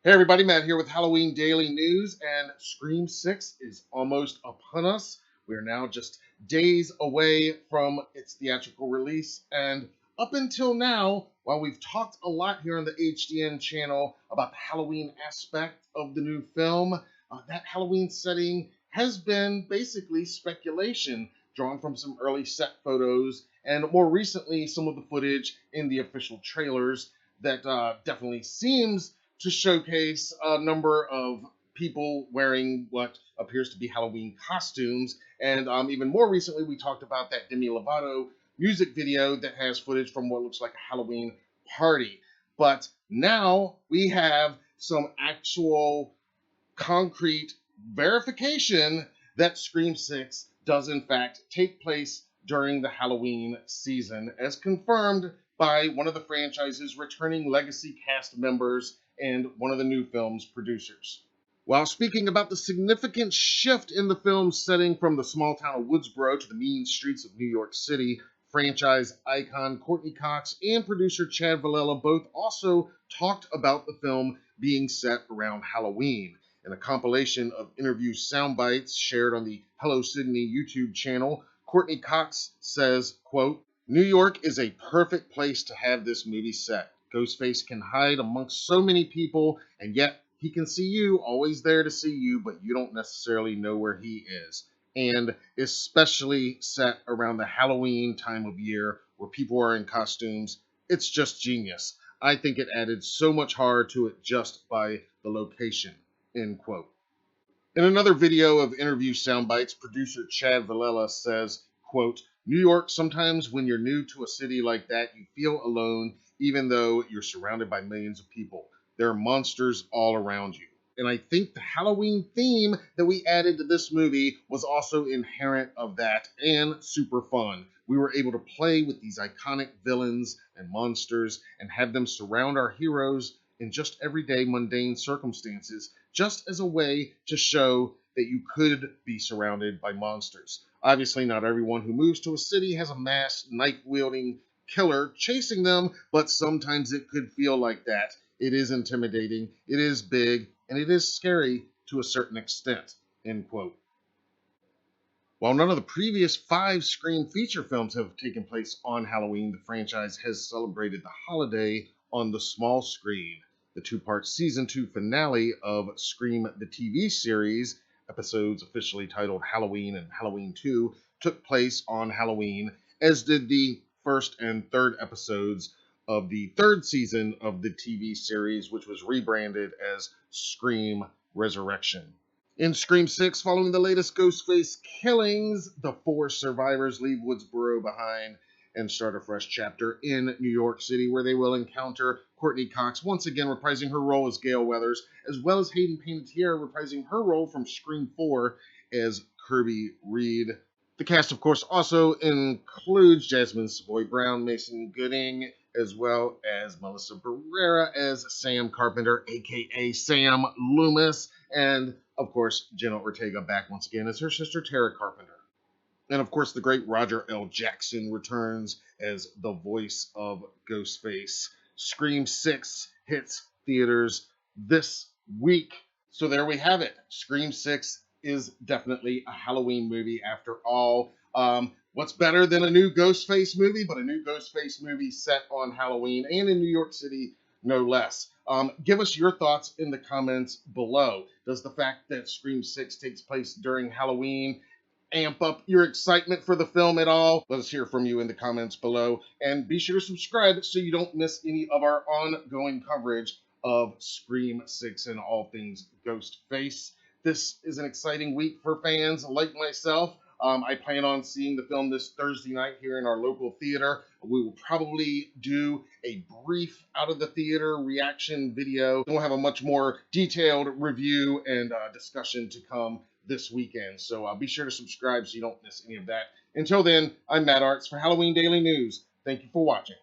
Hey everybody, Matt here with Halloween Daily News, and Scream 6 is almost upon us. We are now just days away from its theatrical release, and up until now, while we've talked a lot here on the HDN channel about the Halloween aspect of the new film, that Halloween setting has been basically speculation, drawn from some early set photos, and more recently, some of the footage in the official trailers that definitely seems to showcase a number of people wearing what appears to be Halloween costumes. And even more recently, we talked about that Demi Lovato music video that has footage from what looks like a Halloween party. But now we have some actual concrete verification that Scream 6 does in fact take place during the Halloween season, as confirmed by one of the franchise's returning legacy cast members and one of the new film's producers. While speaking about the significant shift in the film's setting from the small town of Woodsboro to the mean streets of New York City, franchise icon Courteney Cox and producer Chad Villella both also talked about the film being set around Halloween. In a compilation of interview sound bites shared on the Hello Sydney YouTube channel, Courteney Cox says, quote, "New York is a perfect place to have this movie set. Ghostface can hide amongst so many people, and yet he can see you, always there to see you, but you don't necessarily know where he is. And especially set around the Halloween time of year where people are in costumes, it's just genius. I think it added so much horror to it just by the location." End quote. In another video of interview soundbites, producer Chad Villella says, quote, "New York, sometimes when you're new to a city like that, you feel alone, even though you're surrounded by millions of people. There are monsters all around you." And I think the Halloween theme that we added to this movie was also inherent of that and super fun. We were able to play with these iconic villains and monsters and have them surround our heroes in just everyday mundane circumstances, just as a way to show that you could be surrounded by monsters. Obviously, not everyone who moves to a city has a masked, knife-wielding killer chasing them, but sometimes it could feel like that. It is intimidating, it is big, and it is scary to a certain extent, end quote. While none of the previous 5 Scream feature films have taken place on Halloween, the franchise has celebrated the holiday on the small screen. The 2-part Season 2 finale of Scream the TV series, episodes officially titled Halloween and Halloween 2, took place on Halloween, as did the first and third episodes of the 3rd season of the TV series, which was rebranded as Scream Resurrection. In Scream 6, following the latest Ghostface killings, the 4 survivors leave Woodsboro behind and start a fresh chapter in New York City, where they will encounter Courteney Cox, once again reprising her role as Gale Weathers, as well as Hayden Panettierre reprising her role from Scream 4 as Kirby Reed. The cast, of course, also includes Jasmin Savoy Brown, Mason Gooding, as well as Melissa Barrera as Sam Carpenter, aka Sam Loomis, and of course, Jenna Ortega back once again as her sister Tara Carpenter. And of course, the great Roger L. Jackson returns as the voice of Ghostface. Scream 6 hits theaters this week. So there we have it. Scream 6 is definitely a Halloween movie after all. What's better than a new Ghostface movie, but a new Ghostface movie set on Halloween and in New York City, no less. Give us your thoughts in the comments below. Does the fact that Scream 6 takes place during Halloween amp up your excitement for the film at all? Let us hear from you in the comments below. And be sure to subscribe so you don't miss any of our ongoing coverage of Scream 6 and all things Ghostface. This is an exciting week for fans like myself. I plan on seeing the film this Thursday night here in our local theater. We will probably do a brief out of the theater reaction video. We'll have a much more detailed review and discussion to come this weekend. So be sure to subscribe so you don't miss any of that. Until then, I'm Matt Arts for Halloween Daily News. Thank you for watching.